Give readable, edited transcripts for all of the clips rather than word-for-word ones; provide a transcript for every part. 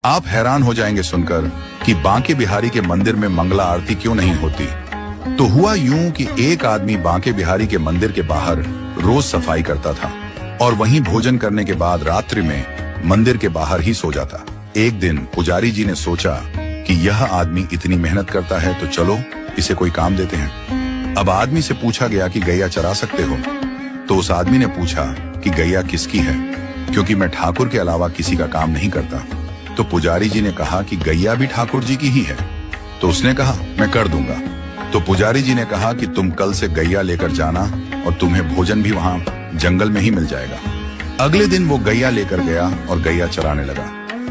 आप हैरान हो जाएंगे सुनकर कि बांके बिहारी के मंदिर में मंगला आरती क्यों नहीं होती। तो हुआ यूं कि एक आदमी बांके बिहारी के मंदिर के बाहर रोज सफाई करता था और वहीं भोजन करने के बाद रात्रि में मंदिर के बाहर ही सो जाता। एक दिन पुजारी जी ने सोचा कि यह आदमी इतनी मेहनत करता है तो चलो इसे कोई काम देते हैं। अब आदमी से पूछा गया कि गैया चरा सकते हो? तो उस आदमी ने पूछा कि गैया किसकी है, क्योंकि मैं ठाकुर के अलावा किसी का काम नहीं करता। तो पुजारी जी ने कहा कि गैया भी ठाकुर जी की ही है। तो उसने कहा मैं कर दूंगा। तो पुजारी जी ने कहा कि तुम कल से गैया लेकर जाना और तुम्हें भोजन भी वहां जंगल में ही मिल जाएगा। अगले दिन वो गैया लेकर गया और गैया चराने लगा।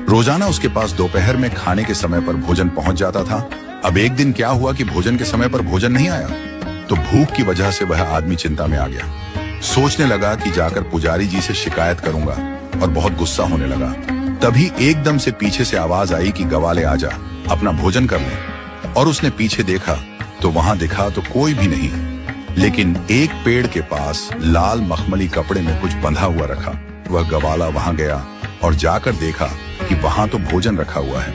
रोजाना उसके पास दोपहर में खाने के समय पर भोजन पहुंच जाता था। अब एक दिन क्या हुआ कि भोजन के समय पर भोजन नहीं आया, तो भूख की वजह से वह आदमी चिंता में आ गया। सोचने लगा कि जाकर पुजारी जी से शिकायत करूंगा और बहुत गुस्सा होने लगा। तभी एकदम से पीछे से आवाज आई कि गवाले आजा, अपना भोजन कर ले। और उसने पीछे देखा तो वहां दिखा तो कोई भी नहीं, लेकिन एक पेड़ के पास लाल मखमली कपड़े में कुछ बंधा हुआ रखा। वह गवाला वहां गया और जाकर देखा कि वहां तो भोजन रखा हुआ है।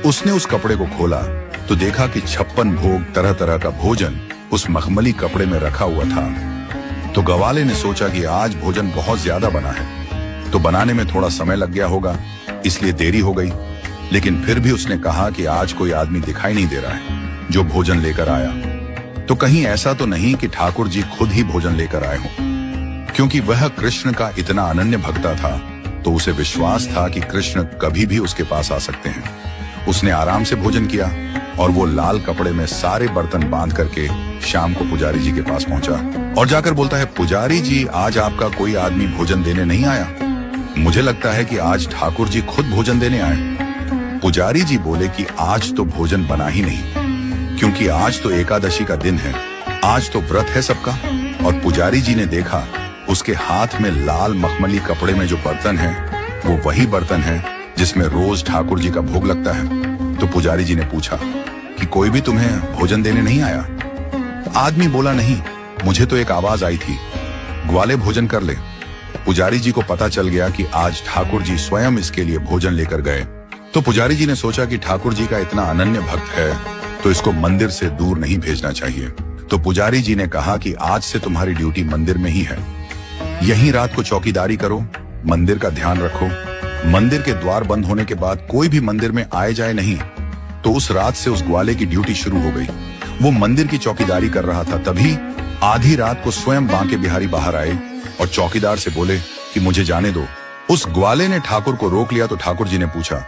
उसने उस कपड़े को खोला तो देखा कि 56 भोग तरह तरह का भोजन उस मखमली कपड़े में रखा हुआ था। तो गवाले ने सोचा कि आज भोजन बहुत ज्यादा बना है, तो बनाने में थोड़ा समय लग गया होगा, इसलिए देरी हो गई। लेकिन फिर भी उसने कहा कि आज कोई आदमी दिखाई नहीं दे रहा है जो भोजन लेकर आया, तो कहीं ऐसा तो नहीं कि ठाकुर जी खुद ही भोजन लेकर आए हों। क्योंकि वह कृष्ण का इतना अनन्य भक्ता था तो उसे विश्वास था कि कृष्ण कभी भी उसके पास आ सकते हैं। उसने आराम से भोजन किया और वो लाल कपड़े में सारे बर्तन बांध करके शाम को पुजारी जी के पास पहुंचा और जाकर बोलता है, पुजारी जी आज आपका कोई आदमी भोजन देने नहीं आया, मुझे लगता है कि आज ठाकुर जी खुद भोजन देने आए। पुजारी जी बोले कि आज तो भोजन बना ही नहीं, क्योंकि आज तो एकादशी का दिन है, आज तो व्रत है सबका। और पुजारी जी ने देखा उसके हाथ में लाल मखमली कपड़े में जो बर्तन है वो वही बर्तन है जिसमें रोज ठाकुर जी का भोग लगता है। तो पुजारी जी ने पूछा कि कोई भी तुम्हें भोजन देने नहीं आया? आदमी बोला नहीं, मुझे तो एक आवाज आई थी, ग्वाले भोजन कर ले। पुजारी जी को पता चल गया कि आज ठाकुर जी स्वयं इसके लिए भोजन लेकर गए। तो पुजारी जी ने सोचा कि ठाकुर जी का इतना अनन्य भक्त है तो इसको मंदिर से दूर नहीं भेजना चाहिए। तो पुजारी जी ने कहा कि आज से तुम्हारी ड्यूटी मंदिर में ही है, यहीं रात को चौकीदारी करो, मंदिर का ध्यान रखो। मंदिर के द्वार बंद होने के बाद कोई भी मंदिर में आए जाए नहीं। तो उस रात से उस ग्वाले की ड्यूटी शुरू हो गई। वो मंदिर की चौकीदारी कर रहा था, तभी आधी रात को स्वयं बांके बिहारी बाहर आए और चौकीदार से बोले कि मुझे जाने दो। उस ग्वाले ने ठाकुर को रोक लिया तो ठाकुर जी ने पूछा